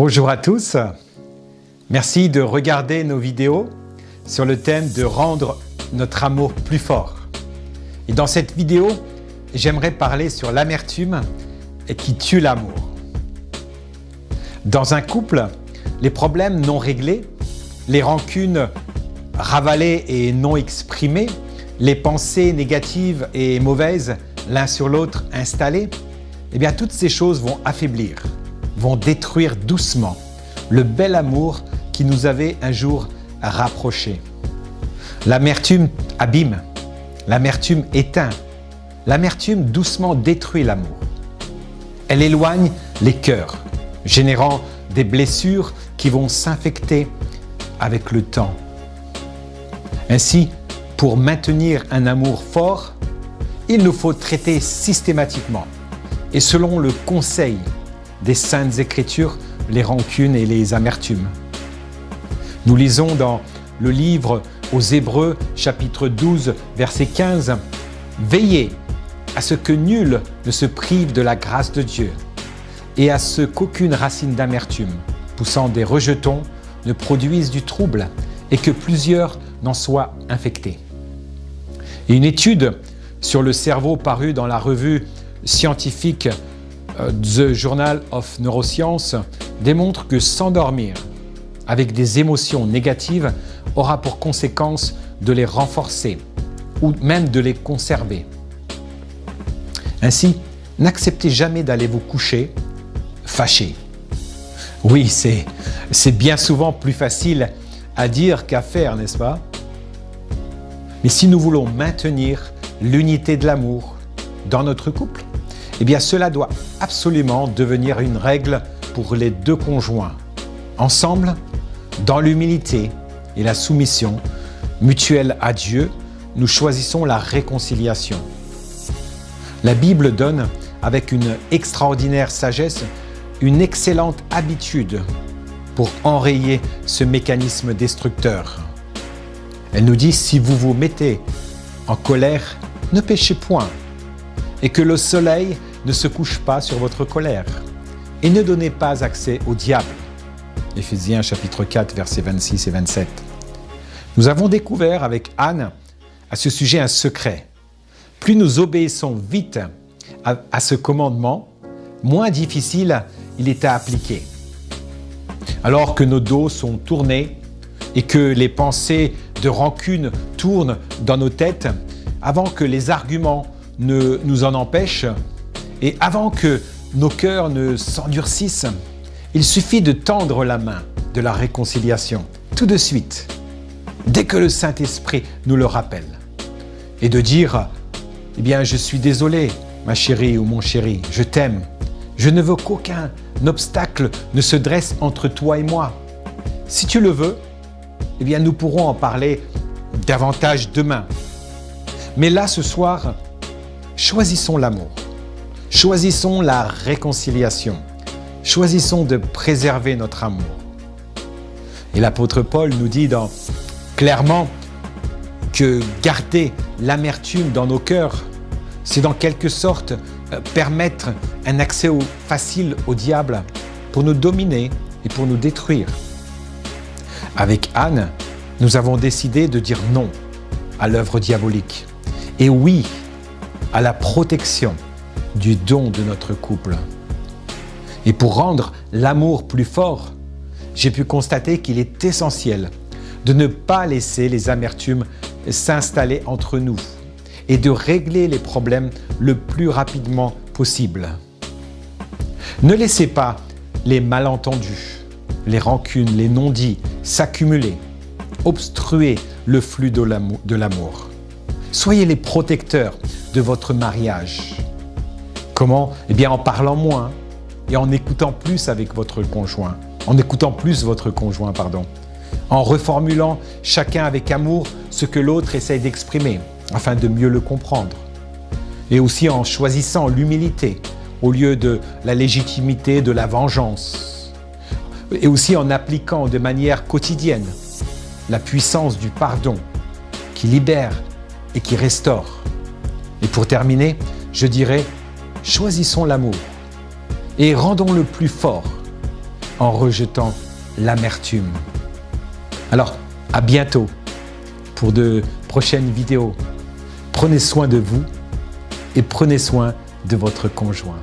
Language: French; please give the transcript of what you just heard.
Bonjour à tous, merci de regarder nos vidéos sur le thème de rendre notre amour plus fort. Et dans cette vidéo, j'aimerais parler sur l'amertume qui tue l'amour. Dans un couple, les problèmes non réglés, les rancunes ravalées et non exprimées, les pensées négatives et mauvaises l'un sur l'autre installées, eh bien toutes ces choses vont affaiblir, vont détruire doucement le bel amour qui nous avait un jour rapprochés. L'amertume abîme, l'amertume éteint, l'amertume doucement détruit l'amour. Elle éloigne les cœurs, générant des blessures qui vont s'infecter avec le temps. Ainsi, pour maintenir un amour fort, il nous faut traiter systématiquement et selon le conseil des Saintes Écritures, les rancunes et les amertumes. Nous lisons dans le livre aux Hébreux, chapitre 12, verset 15, « Veillez à ce que nul ne se prive de la grâce de Dieu et à ce qu'aucune racine d'amertume, poussant des rejetons, ne produise du trouble et que plusieurs n'en soient infectés. » Et une étude sur le cerveau parue dans la revue scientifique The Journal of Neuroscience démontre que s'endormir avec des émotions négatives aura pour conséquence de les renforcer ou même de les conserver. Ainsi, n'acceptez jamais d'aller vous coucher fâché. Oui, c'est bien souvent plus facile à dire qu'à faire, n'est-ce pas? Mais si nous voulons maintenir l'unité de l'amour dans notre couple, eh bien cela doit absolument devenir une règle pour les deux conjoints. Ensemble, dans l'humilité et la soumission mutuelle à Dieu, nous choisissons la réconciliation. La Bible donne, avec une extraordinaire sagesse, une excellente habitude pour enrayer ce mécanisme destructeur. Elle nous dit, si vous vous mettez en colère, ne péchez point, et que le soleil ne se couche pas sur votre colère, et ne donnez pas accès au diable. Éphésiens chapitre 4, versets 26 et 27. Nous avons découvert avec Anne à ce sujet un secret. Plus nous obéissons vite à ce commandement, moins difficile il est à appliquer. Alors que nos dos sont tournés et que les pensées de rancune tournent dans nos têtes, avant que les arguments ne nous en empêchent et avant que nos cœurs ne s'endurcissent, il suffit de tendre la main de la réconciliation tout de suite, dès que le Saint-Esprit nous le rappelle, et de dire « Eh bien, je suis désolé, ma chérie ou mon chéri, je t'aime. Je ne veux qu'aucun obstacle ne se dresse entre toi et moi. Si tu le veux, eh bien, nous pourrons en parler davantage demain. Mais là, ce soir, choisissons l'amour. Choisissons la réconciliation. Choisissons de préserver notre amour. » Et l'apôtre Paul nous dit clairement que garder l'amertume dans nos cœurs, c'est dans quelque sorte permettre un accès facile au diable pour nous dominer et pour nous détruire. Avec Anne, nous avons décidé de dire non à l'œuvre diabolique et oui à la protection du don de notre couple. Et pour rendre l'amour plus fort, j'ai pu constater qu'il est essentiel de ne pas laisser les amertumes s'installer entre nous et de régler les problèmes le plus rapidement possible. Ne laissez pas les malentendus, les rancunes, les non-dits s'accumuler, obstruer le flux de l'amour. Soyez les protecteurs de votre mariage. Comment? Eh bien en parlant moins et en écoutant plus avec votre conjoint. En écoutant plus votre conjoint, pardon. En reformulant chacun avec amour ce que l'autre essaye d'exprimer, afin de mieux le comprendre. Et aussi en choisissant l'humilité au lieu de la légitimité de la vengeance. Et aussi en appliquant de manière quotidienne la puissance du pardon qui libère et qui restaure. Et pour terminer, je dirais, choisissons l'amour et rendons-le plus fort en rejetant l'amertume. Alors, à bientôt pour de prochaines vidéos. Prenez soin de vous et prenez soin de votre conjoint.